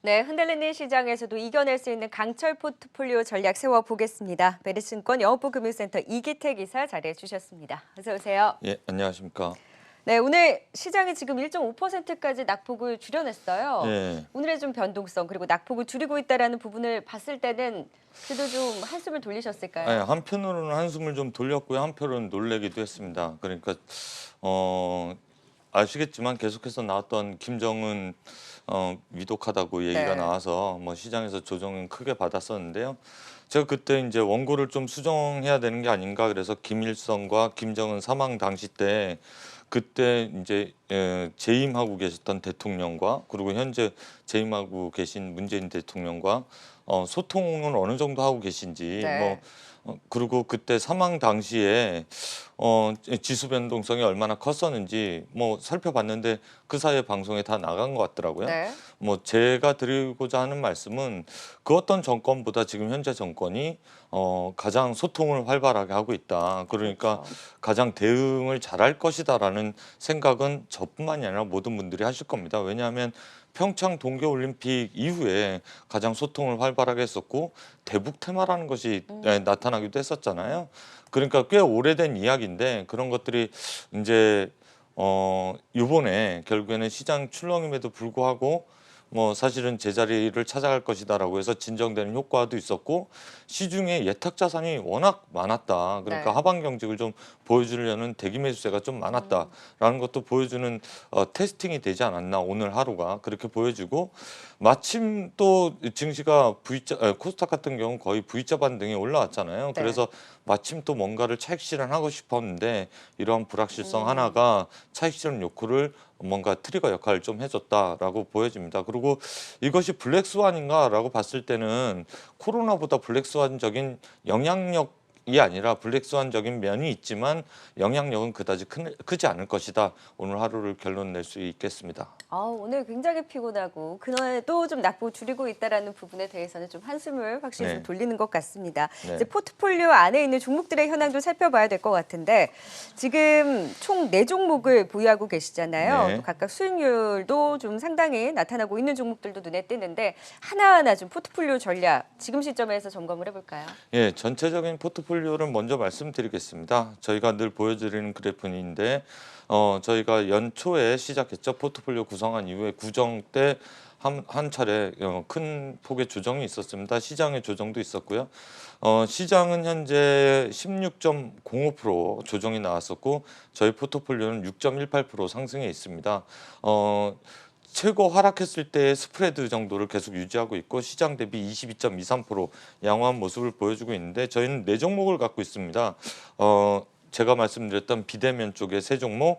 네, 흔들리는 시장에서도 이겨낼 수 있는 강철 포트폴리오 전략 세워보겠습니다. 메리츠증권 영업부 금융센터 이기태 기사 자리해 주셨습니다. 어서 오세요. 예, 안녕하십니까. 네, 오늘 시장이 지금 1.5%까지 낙폭을 줄여냈어요. 예, 오늘의 좀 변동성 그리고 낙폭을 줄이고 있다는 부분을 봤을 때는 그래도 좀 한숨을 예, 돌리셨을까요? 한편으로는 한숨을 좀 돌렸고요. 한편으로는 놀래기도 했습니다. 그러니까 아시겠지만 계속해서 나왔던 김정은 위독하다고 얘기가 네. 나와서 뭐 시장에서 조정은 크게 받았었는데요. 제가 그때 이제 원고를 좀 수정해야 되는 게 아닌가 그래서 김일성과 김정은 사망 당시 때 그때 이제 재임하고 계셨던 대통령과 그리고 현재 재임하고 계신 문재인 대통령과 소통을 어느 정도 하고 계신지 네. 그리고 그때 사망 당시에 지수 변동성이 얼마나 컸었는지 뭐 살펴봤는데 그 사이에 방송에 다 나간 것 같더라고요. 네. 뭐 제가 드리고자 하는 말씀은 그 어떤 정권보다 지금 현재 정권이 가장 소통을 활발하게 하고 있다. 그러니까 그렇죠. 가장 대응을 잘할 것이다라는 생각은 저뿐만이 아니라 모든 분들이 하실 겁니다. 왜냐하면 평창 동계올림픽 이후에 가장 소통을 활발하게 했었고 대북 테마라는 것이 나타나기도 했었잖아요. 그러니까 꽤 오래된 이야기인데 그런 것들이 이제 요번에 결국에는 시장 출렁임에도 불구하고 뭐 사실은 제자리를 찾아갈 것이다라고 해서 진정되는 효과도 있었고 시중에 예탁 자산이 워낙 많았다. 그러니까 네. 하방 경직을 좀 보여주려는 대기 매수세가 좀 많았다라는 것도 보여주는 테스팅이 되지 않았나 오늘 하루가 그렇게 보여지고 마침 또 증시가 코스닥 같은 경우 거의 V자 반등이 올라왔잖아요. 네. 그래서 마침 또 뭔가를 차익 실현하고 싶었는데 이러한 불확실성 음. 하나가 차익 실현 욕구를 뭔가 트리거 역할을 좀 해줬다라고 보여집니다. 그리고 이것이 블랙스완인가라고 봤을 때는 코로나보다 블랙스완적인 영향력이 아니라 블랙스완적인 면이 있지만 영향력은 그다지 크지 않을 것이다. 오늘 하루를 결론 낼 수 있겠습니다. 오늘 굉장히 피곤하고 그날도 좀 낙폭 줄이고 있다라는 부분에 대해서는 좀 한숨을 확실히 좀 네, 돌리는 것 같습니다. 이제 네, 포트폴리오 안에 있는 종목들의 현황도 살펴봐야 될 것 같은데 지금 총 4종목을 보유하고 계시잖아요. 또 네. 각각 수익률도 좀 상당히 나타나고 있는 종목들도 눈에 띄는데 하나하나 좀 포트폴리오 전략 지금 시점에서 점검을 해볼까요? 예, 전체적인 포트폴리오를 먼저 말씀드리겠습니다. 저희가 늘 보여드리는 그래프인데, 저희가 연초에 시작했죠. 포트폴리오 구성한 이후에 구정 때 한 차례 큰 폭의 조정이 있었습니다. 시장의 조정도 있었고요. 시장은 현재 16.05% 조정이 나왔었고, 저희 포트폴리오는 6.18% 상승해 있습니다. 최고 하락했을 때의 스프레드 정도를 계속 유지하고 있고 시장 대비 22.23% 양호한 모습을 보여주고 있는데 저희는 4종목을 갖고 있습니다. 제가 말씀드렸던 비대면 쪽에 3종목,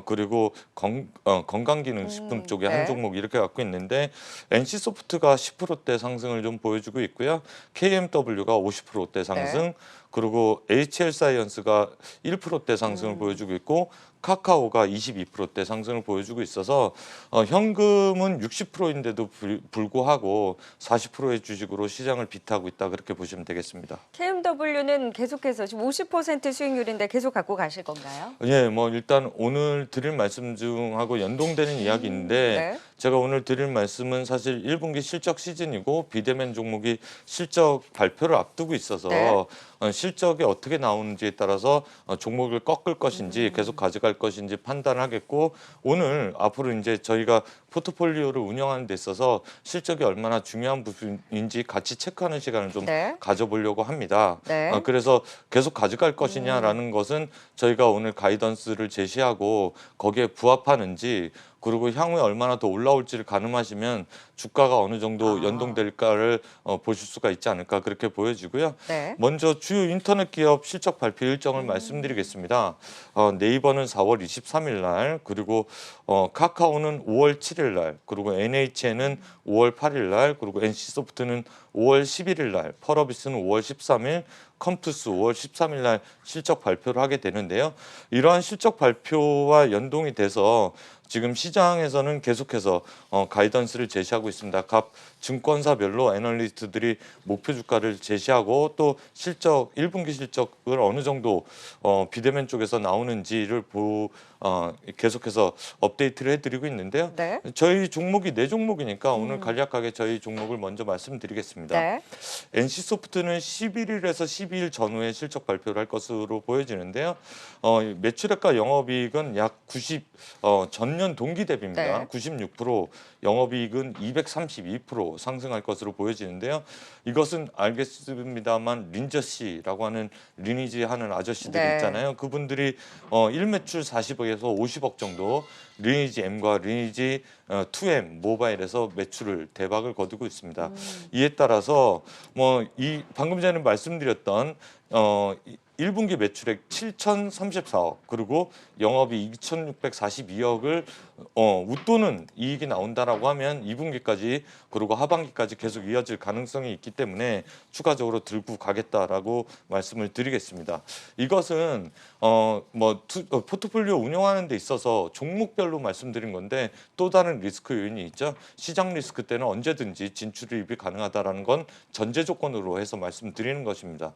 그리고 건강기능식품 쪽에 한 네. 종목 이렇게 갖고 있는데 NC소프트가 10%대 상승을 좀 보여주고 있고요. KMW가 50%대 네. 상승, 그리고 HL사이언스가 1%대 상승을 음. 보여주고 있고 카카오가 22%대 상승을 보여주고 있어서 현금은 60%인데도 불구하고 40%의 주식으로 시장을 비트하고 있다 그렇게 보시면 되겠습니다. KMW는 계속해서 지금 50% 수익률인데 계속 갖고 가실 건가요? 예, 뭐 일단 오늘 드릴 말씀 중하고 연동되는 이야기인데 네. 제가 오늘 드릴 말씀은 사실 1분기 실적 시즌이고 비대면 종목이 실적 발표를 앞두고 네. 있어서 실적이 어떻게 나오는지에 따라서 종목을 꺾을 것인지 계속 가져갈 것인지 판단하겠고 오늘 앞으로 이제 저희가 포트폴리오를 운영하는 데 있어서 실적이 얼마나 중요한 부분인지 같이 체크하는 시간을 좀 네. 가져보려고 합니다. 네. 그래서 계속 가져갈 것이냐라는 것은 저희가 오늘 가이던스를 제시하고 거기에 부합하는지 그리고 향후에 얼마나 더 올라올지를 가늠하시면 주가가 어느 정도 아. 연동될까를 보실 수가 있지 않을까 그렇게 보여지고요. 네. 먼저 주요 인터넷 기업 실적 발표 일정을 말씀드리겠습니다. 네이버는 4월 23일 날, 그리고 카카오는 5월 7일 날, 그리고 NHN은 5월 8일 날, 그리고 NC소프트는 5월 11일 날, 펄어비스는 5월 13일, 컴투스 5월 13일 날 실적 발표를 하게 되는데요. 이러한 실적 발표와 연동이 돼서 지금 시장에서는 계속해서 가이던스를 제시하고 있습니다. 각 증권사별로 애널리스트들이 목표 주가를 제시하고 또 실적 1분기 실적을 어느 정도 비대면 쪽에서 나오는지를 계속해서 업데이트를 해드리고 있는데요. 네. 저희 종목이 네 종목이니까 오늘 간략하게 저희 종목을 먼저 말씀드리겠습니다. 네. NC소프트는 11일에서 12일 전후에 실적 발표를 할 것으로 보여지는데요. 매출액과 영업이익은 약 10, 전년 동기 대비입니다. 네. 96%, 영업이익은 232% 상승할 것으로 보여지는데요. 이것은 알겠습니다만 린저씨라고 하는 리니지 하는 아저씨들이 네. 있잖아요. 그분들이 1매출 40억에서 50억 정도 리니지 M과 리니지 2M 모바일에서 매출을 대박을 거두고 있습니다. 이에 따라서 뭐 이 방금 전에 말씀드렸던 1분기 매출액 7,034억 그리고 영업이익 2,642억을 웃도는 이익이 나온다라고 하면 2분기까지 그리고 하반기까지 계속 이어질 가능성이 있기 때문에 추가적으로 들고 가겠다라고 말씀을 드리겠습니다. 이것은 포트폴리오 운영하는 데 있어서 종목별로 말씀드린 건데 또 다른 리스크 요인이 있죠. 시장 리스크 때는 언제든지 진출입이 가능하다라는 건 전제 조건으로 해서 말씀드리는 것입니다.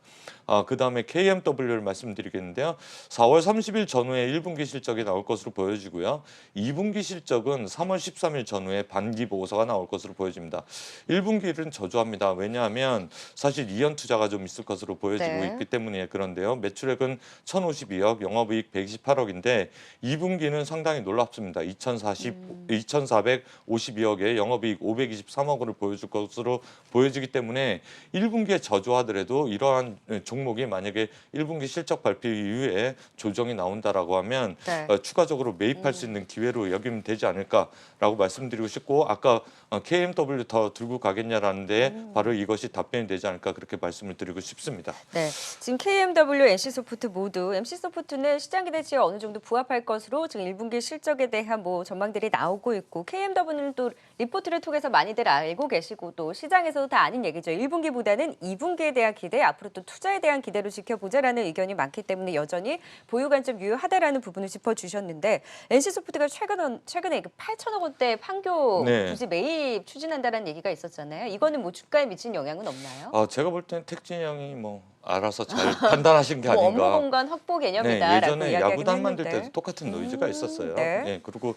그다음에 KMW를 말씀드리겠는데요. 4월 30일 전후에 1분기 실적이 나올 것으로 보여지고요. 2분기 실적은 3월 13일 전후에 반기 보고서가 나올 것으로 보여집니다. 1분기는 저조합니다. 왜냐하면 사실 이연 투자가 좀 있을 것으로 보여지고 네. 있기 때문에 그런데요. 매출액은 1,052억, 영업이익 128억인데 2분기는 상당히 놀랍습니다. 2,452억에 영업이익 523억을 보여줄 것으로 보여지기 때문에 1분기에 저조하더라도 이러한 종목이 만약에 1분기 실적 발표 이후에 조정이 나온다라고 하면 네. 추가적으로 매입할 수 있는 기회로 여기면 되지 않을까라고 말씀드리고 싶고 아까 KMW 더 들고 가겠냐라는데 바로 이것이 답변이 되지 않을까 그렇게 말씀을 드리고 싶습니다. 네, 지금 KMW, NC소프트 모두 NC소프트는 시장 기대치에 어느 정도 부합할 것으로 지금 1분기 실적에 대한 뭐 전망들이 나오고 있고 KMW는 또 리포트를 통해서 많이들 알고 계시고 또 시장에서도 다 아는 얘기죠. 1분기보다는 2분기에 대한 기대, 앞으로 또 투자에 대한 기대로 지켜보자라는 의견이 많기 때문에 여전히 보유 관점 유효하다라는 부분을 짚어주셨는데 NC소프트가 최근에 8천억 원대 판교 네. 부지 매입 추진한다는 얘기가 있었잖아요. 이거는 뭐 주가에 미친 영향은 없나요? 제가 볼 때는 택진이 형이 뭐 알아서 잘 판단하신 게 뭐 업무 아닌가. 공간 확보 네, 개념이다라고 예전에 이야기하긴 야구단 만들 했는데. 때도 똑같은 노이즈가 있었어요. 네. 네, 그리고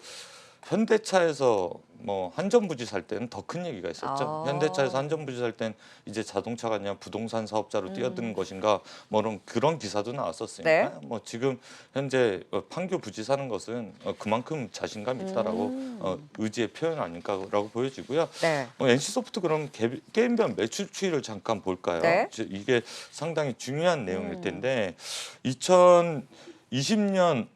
현대차에서 뭐 한전부지 살 때는 더 큰 얘기가 있었죠. 현대차에서 한전부지 살 땐 이제 자동차가 아니라 부동산 사업자로 뛰어드는 것인가 뭐 그런 기사도 나왔었으니까 네. 뭐 지금 현재 판교 부지 사는 것은 그만큼 자신감 있다라고 의지의 표현 아닐까라고 보여지고요. 네. NC소프트 그럼 게임별 매출 추이를 잠깐 볼까요? 네. 이게 상당히 중요한 내용일 텐데 2020년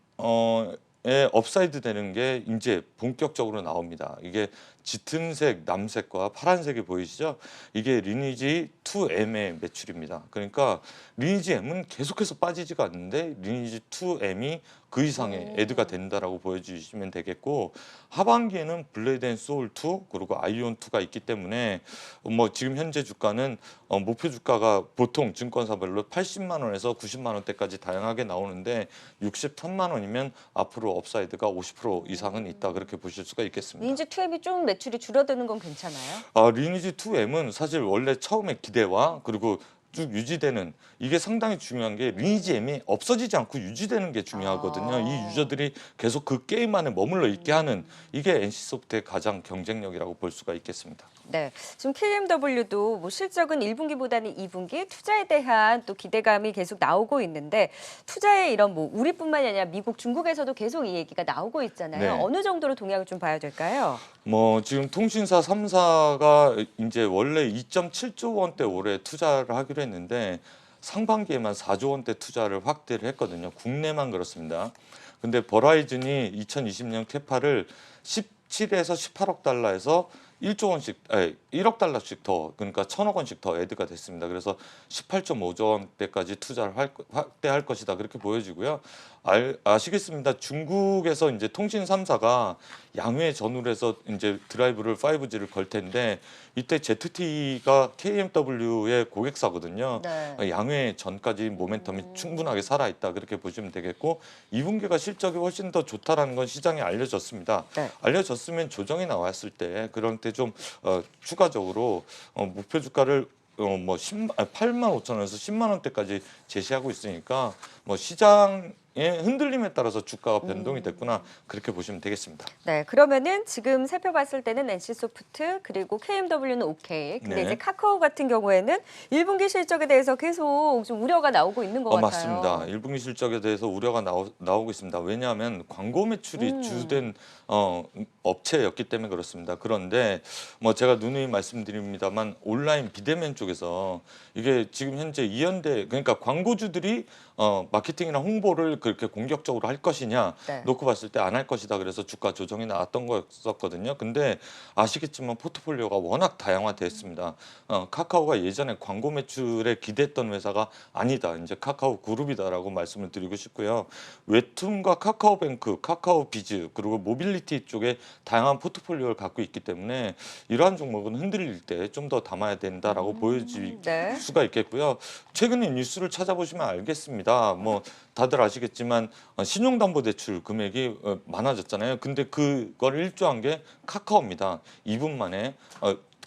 에 업사이드 되는 게 이제 본격적으로 나옵니다. 이게 짙은색, 남색과 파란색이 보이시죠? 이게 리니지 2M의 매출입니다. 그러니까 리니지 M은 계속해서 빠지지가 않는데 리니지 2M이 그 이상의 애드가 된다라고 보여주시면 되겠고 하반기에는 블레이드 앤 소울 2 그리고 아이온 2가 있기 때문에 뭐 지금 현재 주가는 목표 주가가 보통 증권사별로 80만 원에서 90만 원대까지 다양하게 나오는데 63만 원이면 앞으로 업사이드가 50% 이상은 있다 그렇게 보실 수가 있겠습니다. 리니지 2M이 좀 매출이 줄어드는 건 괜찮아요? 리니지 2M은 사실 원래 처음에 기대와 그리고 쭉 유지되는 이게 상당히 중요한 게 리니지 M이 없어지지 않고 유지되는 게 중요하거든요. 이 유저들이 계속 그 게임 안에 머물러 있게 하는 이게 NC소프트의 가장 경쟁력이라고 볼 수가 있겠습니다. 네, 지금 KMW도 뭐 실적은 1분기보다는 2분기 투자에 대한 또 기대감이 계속 나오고 있는데 투자에 이런 뭐 우리뿐만이 아니라 미국, 중국에서도 계속 이 얘기가 나오고 있잖아요. 네. 어느 정도로 동향을 좀 봐야 될까요? 뭐 지금 통신사 3사가 이제 원래 2.7조 원대 올해 투자를 하기로 했는데 상반기에만 4조 원대 투자를 확대를 했거든요. 국내만 그렇습니다. 근데 버라이즌이 2020년 캐파를 17에서 18억 달러에서 1조 원씩, 1억 달러씩 더, 그러니까 1,000억 원씩 더 애드가 됐습니다. 그래서 18.5조 원대까지 투자를 확대할 것이다 그렇게 보여지고요. 아시겠습니다. 중국에서 이제 통신 3사가 양회 전후를 해서 이제 드라이브를 5G를 걸 텐데 이때 ZTE가 KMW의 고객사거든요. 네. 양회 전까지 모멘텀이 충분하게 살아있다 그렇게 보시면 되겠고 2분기가 실적이 훨씬 더 좋다라는 건 시장에 알려졌습니다. 네. 알려졌으면 조정이 나왔을 때 그런 때 좀 추가적으로 목표 주가를 뭐 8만 5천 원에서 10만 원대까지 제시하고 있으니까 뭐 시장 흔들림에 따라서 주가가 변동이 됐구나 그렇게 보시면 되겠습니다. 네, 그러면은 지금 살펴봤을 때는 NC소프트 그리고 KMW는 오케이. 근데 네. 이제 카카오 같은 경우에는 1분기 실적에 대해서 계속 좀 우려가 나오고 있는 것 같아요. 맞습니다. 1분기 실적에 대해서 우려가 나오고 있습니다. 왜냐하면 광고 매출이 주된 업체였기 때문에 그렇습니다. 그런데 뭐 제가 누누이 말씀드립니다만 온라인 비대면 쪽에서 이게 지금 현재 이연대 그러니까 광고주들이 마케팅이나 홍보를 그렇게 공격적으로 할 것이냐 네. 놓고 봤을 때 안 할 것이다. 그래서 주가 조정이 나왔던 거였었거든요. 근데 아시겠지만 포트폴리오가 워낙 다양화됐습니다. 카카오가 예전에 광고 매출에 기대했던 회사가 아니다. 이제 카카오 그룹이다라고 말씀을 드리고 싶고요. 웹툰과 카카오뱅크, 카카오비즈 그리고 모빌리티 쪽에 다양한 포트폴리오를 갖고 있기 때문에 이러한 종목은 흔들릴 때 좀 더 담아야 된다라고 보여질 네. 수가 있겠고요. 최근에 뉴스를 찾아보시면 알겠습니다. 뭐 다들 아시겠지만 신용담보대출 금액이 많아졌잖아요. 근데 그걸 일조한 게 카카오입니다. 2분 만에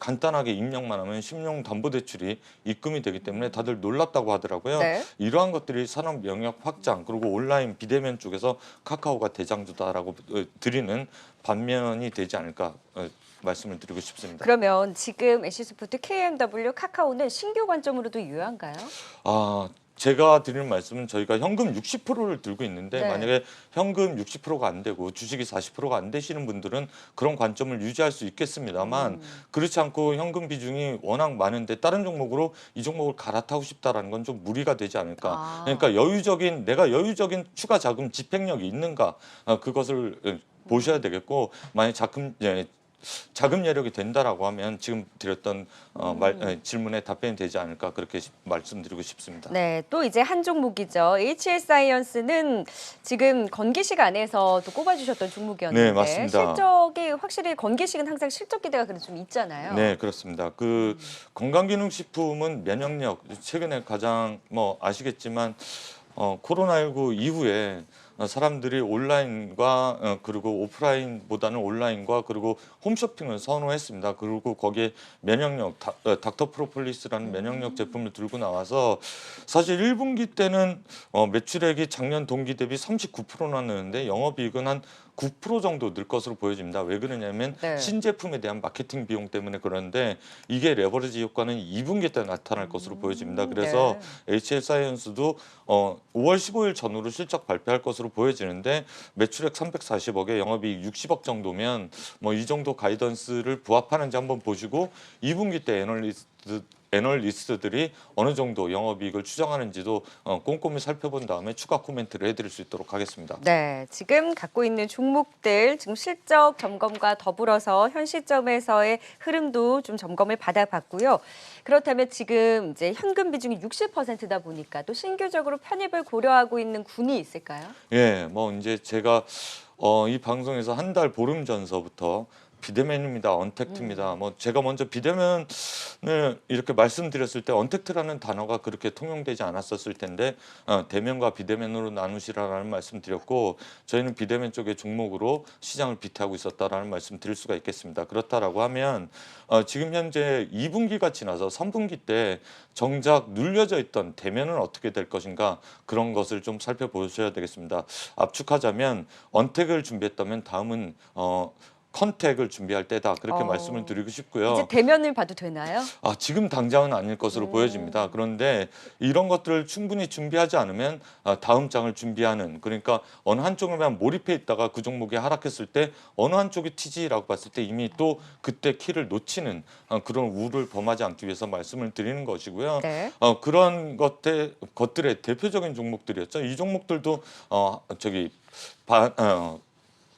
간단하게 입력만 하면 신용담보대출이 입금이 되기 때문에 다들 놀랍다고 하더라고요. 네. 이러한 것들이 산업 영역 확장 그리고 온라인 비대면 쪽에서 카카오가 대장주다라고 드리는 반면이 되지 않을까 말씀을 드리고 싶습니다. 그러면 지금 NC소프트, KMW, 카카오는 신규 관점으로도 유효한가요? 제가 드리는 말씀은 저희가 현금 60%를 들고 있는데 네. 만약에 현금 60%가 안 되고 주식이 40%가 안 되시는 분들은 그런 관점을 유지할 수 있겠습니다만 그렇지 않고 현금 비중이 워낙 많은데 다른 종목으로 이 종목을 갈아타고 싶다라는 건 좀 무리가 되지 않을까. 그러니까 내가 여유적인 추가 자금 집행력이 있는가 그것을 보셔야 되겠고 만약 자금 여력이 된다라고 하면 지금 드렸던 질문에 답변이 되지 않을까 그렇게 말씀드리고 싶습니다. 네, 또 이제 한 종목이죠. HL사이언스는 지금 건기식 안에서 또 꼽아주셨던 종목이었는데 네, 맞습니다. 실적이 확실히 건기식은 항상 실적 기대가 그래도 좀 있잖아요. 네, 그렇습니다. 건강기능식품은 면역력 최근에 가장 뭐 아시겠지만 코로나19 이후에 사람들이 온라인과 그리고 오프라인보다는 온라인과 그리고 홈쇼핑을 선호했습니다. 그리고 거기에 면역력 닥터 프로폴리스라는 면역력 제품을 들고 나와서 사실 1분기 때는 매출액이 작년 동기 대비 39%나 느는데 영업이익은 한 9% 정도 늘 것으로 보여집니다. 왜 그러냐면 네. 신제품에 대한 마케팅 비용 때문에 그런데 이게 레버리지 효과는 2분기 때 나타날 것으로 보여집니다. 그래서 HL사이언스도 5월 15일 전후로 실적 발표할 것으로 보여지는데 매출액 340억에 영업이익 60억 정도면 뭐 이 정도 가이던스를 부합하는지 한번 보시고 2분기 때 애널리스트들이 어느 정도 영업이익을 추정하는지도 꼼꼼히 살펴본 다음에 추가 코멘트를 해드릴 수 있도록 하겠습니다. 네, 지금 갖고 있는 종목들 지금 실적 점검과 더불어서 현 시점에서의 흐름도 좀 점검을 받아봤고요. 그렇다면 지금 이제 현금 비중이 60%다 보니까 또 신규적으로 편입을 고려하고 있는 군이 있을까요? 예, 뭐 이제 제가 이 방송에서 한 달 보름 전서부터 비대면입니다. 언택트입니다. 뭐 제가 먼저 비대면을 이렇게 말씀드렸을 때 언택트라는 단어가 그렇게 통용되지 않았었을 텐데 대면과 비대면으로 나누시라는 말씀드렸고 저희는 비대면 쪽의 종목으로 시장을 비트하고 있었다라는 말씀 드릴 수가 있겠습니다. 그렇다라고 하면 지금 현재 2분기가 지나서 3분기 때 정작 눌려져 있던 대면은 어떻게 될 것인가 그런 것을 좀 살펴보셔야 되겠습니다. 압축하자면 언택을 준비했다면 다음은 컨택을 준비할 때다 그렇게 말씀을 드리고 싶고요. 이제 대면을 봐도 되나요? 지금 당장은 아닐 것으로 보여집니다. 그런데 이런 것들을 충분히 준비하지 않으면 다음 장을 준비하는 그러니까 어느 한쪽에만 몰입해 있다가 그 종목이 하락했을 때 어느 한쪽이 튀지라고 봤을 때 이미 또 그때 키를 놓치는 그런 우를 범하지 않기 위해서 말씀을 드리는 것이고요. 네. 그런 것들의 대표적인 종목들이었죠. 이 종목들도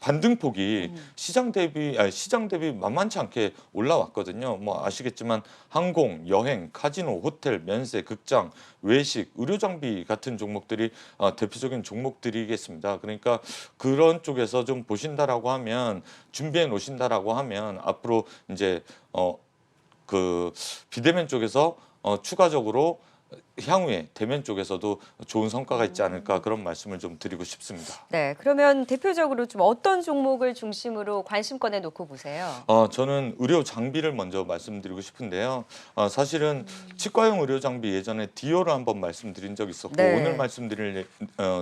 반등폭이 시장 대비 만만치 않게 올라왔거든요. 뭐 아시겠지만 항공, 여행, 카지노, 호텔, 면세, 극장, 외식, 의료 장비 같은 종목들이 대표적인 종목들이겠습니다. 그러니까 그런 쪽에서 좀 보신다라고 하면 준비해 놓으신다라고 하면 앞으로 이제 그 비대면 쪽에서 추가적으로 향후에 대면 쪽에서도 좋은 성과가 있지 않을까 그런 말씀을 좀 드리고 싶습니다. 네, 그러면 대표적으로 좀 어떤 종목을 중심으로 관심권에 놓고 보세요? 저는 의료 장비를 먼저 말씀드리고 싶은데요. 사실은 치과용 의료 장비 예전에 디오를 한번 말씀드린 적이 있었고 네. 오늘 말씀드릴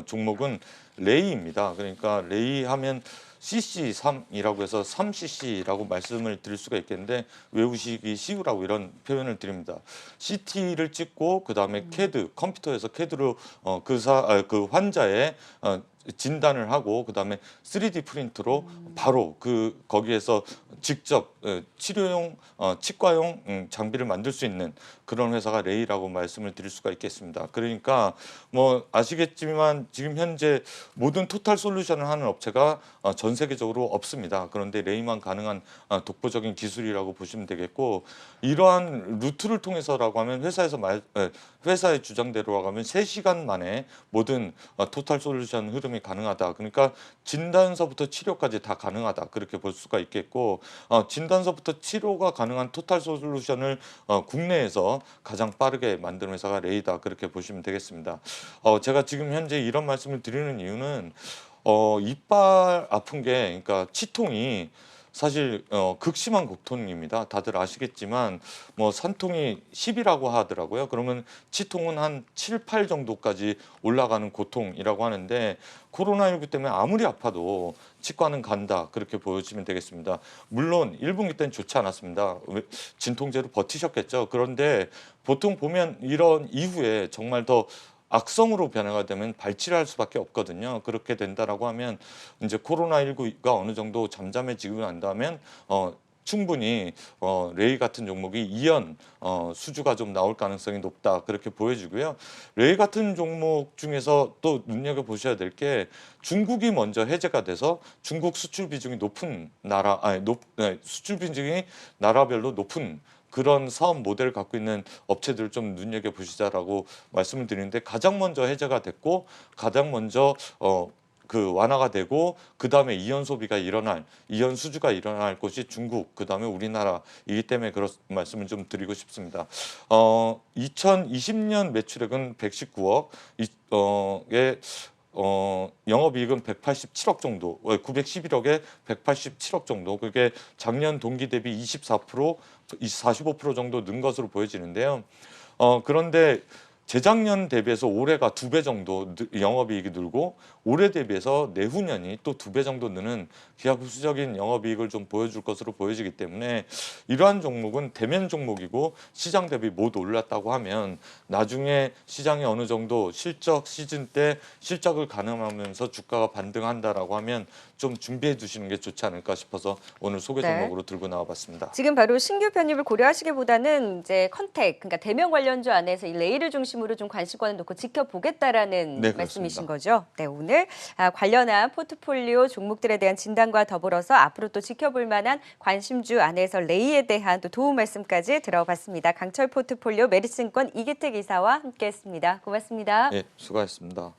종목은 레이입니다. 그러니까 레이 하면 CC3이라고 해서 3cc라고 말씀을 드릴 수가 있겠는데 외우시기 쉬우라고 이런 표현을 드립니다. CT를 찍고 그다음에 CAD 컴퓨터에서 CAD로 그 환자의 진단을 하고 그다음에 3D 프린트로 바로 거기에서 직접 치료용 치과용 장비를 만들 수 있는 그런 회사가 레이라고 말씀을 드릴 수가 있겠습니다. 그러니까 뭐 아시겠지만 지금 현재 모든 토탈 솔루션을 하는 업체가 전 세계적으로 없습니다. 그런데 레이만 가능한 독보적인 기술이라고 보시면 되겠고 이러한 루트를 통해서라고 하면 회사의 주장대로 하면 3시간 만에 모든 토탈 솔루션 흐름이 가능하다. 그러니까 진단서부터 치료까지 다 가능하다. 그렇게 볼 수가 있겠고 진단서부터 치료가 가능한 토탈 솔루션을 국내에서 가장 빠르게 만드는 회사가 레이다. 그렇게 보시면 되겠습니다. 제가 지금 현재 이런 말씀을 드리는 이유는 이빨 아픈 게 그러니까 치통이 사실 극심한 고통입니다. 다들 아시겠지만 뭐 산통이 10이라고 하더라고요. 그러면 치통은 한 7, 8 정도까지 올라가는 고통이라고 하는데 코로나19 때문에 아무리 아파도 치과는 간다. 그렇게 보시면 되겠습니다. 물론 1분기 때는 좋지 않았습니다. 진통제로 버티셨겠죠. 그런데 보통 보면 이런 이후에 정말 더 악성으로 변화가 되면 발치를 할 수밖에 없거든요. 그렇게 된다라고 하면 이제 코로나19가 어느 정도 잠잠해지고 난다면 충분히 레이 같은 종목이 이연 수주가 좀 나올 가능성이 높다 그렇게 보여지고요. 레이 같은 종목 중에서 또 눈여겨 보셔야 될 게 중국이 먼저 해제가 돼서 중국 수출 비중이 높은 나라, 수출 비중이 나라별로 높은 그런 사업 모델을 갖고 있는 업체들을 좀 눈여겨 보시자라고 말씀을 드리는데 가장 먼저 해제가 됐고 가장 먼저 완화가 되고 그 다음에 이연 소비가 이연 수주가 일어날 곳이 중국, 그 다음에 우리나라이기 때문에 그런 말씀을 좀 드리고 싶습니다. 2020년 매출액은 119억, 영업이익은 187억 정도, 911억에 187억 정도. 그게 작년 동기 대비 24%, 45% 정도 는 것으로 보여지는데요. 그런데 재작년 대비해서 올해가 2배 정도 영업이익이 늘고 올해 대비해서 내후년이 또 2배 정도 느는 기하급수적인 영업이익을 좀 보여줄 것으로 보여지기 때문에 이러한 종목은 대면 종목이고 시장 대비 못 올랐다고 하면 나중에 시장이 어느 정도 실적 시즌 때 실적을 가늠하면서 주가가 반등한다라고 하면 좀 준비해 두시는 게 좋지 않을까 싶어서 오늘 소개 네. 종목으로 들고 나와봤습니다. 지금 바로 신규 편입을 고려하시기보다는 이제 컨택, 그러니까 대면 관련주 안에서 이 레이를 중심으로 좀 관심권을 놓고 지켜보겠다라는 네, 말씀이신 그렇습니다. 거죠? 네, 오늘 관련한 포트폴리오 종목들에 대한 진단과 더불어서 앞으로 또 지켜볼 만한 관심주 안에서 레이에 대한 또 도움 말씀까지 들어봤습니다. 강철 포트폴리오 메리슨권 이기택 이사와 함께했습니다. 고맙습니다. 네, 수고하셨습니다.